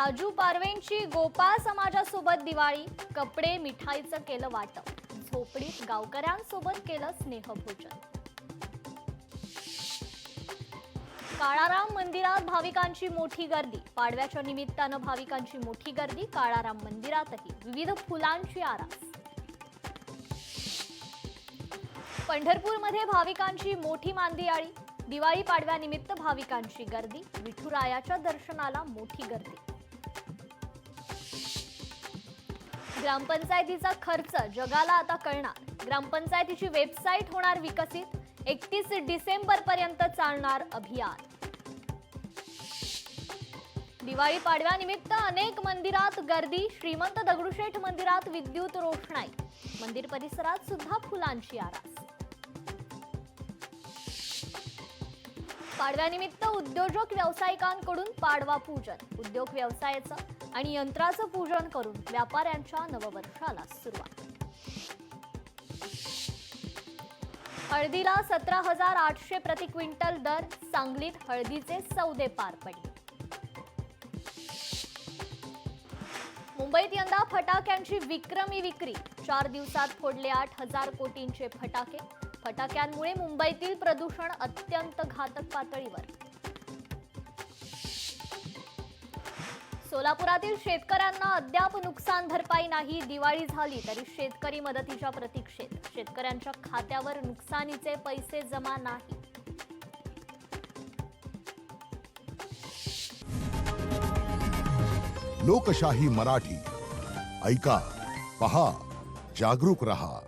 राजू पारवेंची गोपाळ समाजासोबत दिवाळी, कपडे मिठाईचं केलं वाटप, झोपडीत गावकऱ्यांसोबत केलं स्नेहभोजन. काळाराम मंदिरात भाविकांची मोठी गर्दी, पाडव्याच्या निमित्तानं भाविकांची मोठी गर्दी. काळाराम मंदिरातही विविध फुलांची आरास. पंढरपूरमध्ये भाविकांची मोठी मांदियाळी, दिवाळी पाडव्यानिमित्त भाविकांची गर्दी, विठुरायाच्या दर्शनाला मोठी गर्दी. ग्रामपंचायतीचा खर्च जगाला आता कळणार, ग्रामपंचायतीची वेबसाईट होणार विकसित, 31 डिसेंबर पर्यंत चालणार अभियान. दिवाळी पाडव्यानिमित्त अनेक मंदिरात गर्दी, श्रीमंत दगडूशेठ मंदिरात विद्युत रोषणाई, मंदिर परिसरात सुद्धा फुलांची आरास. पाडव्यानिमित्त उद्योजक व्यावसायिकांकडून पाडवा पूजन, उद्योग व्यवसायाचं आणि यंत्राचं पूजन करून व्यापाऱ्यांच्या नववर्षाला सुरुवात. हळदीला 17,800 प्रति क्विंटल दर, सांगलीत हळदीचे सौदे पार पडले. मुंबईत यंदा फटाक्यांची विक्रमी विक्री, 4 दिवसात फोडले 8,000 कोटींचे फटाके. फटाक्यांमुळे मुंबईतील प्रदूषण अत्यंत घातक पातळीवर. सोलापुरातील शेतकऱ्यांना अद्याप नुकसान भरपाई नाही, दिवाळी झाली तरी शेतकरी मदतीच्या प्रतीक्षेत, शेतकऱ्यांच्या खात्यावर नुकसानीचे पैसे जमा नाही. लोकशाही मराठी ऐका, पहा, जागरूक रहा.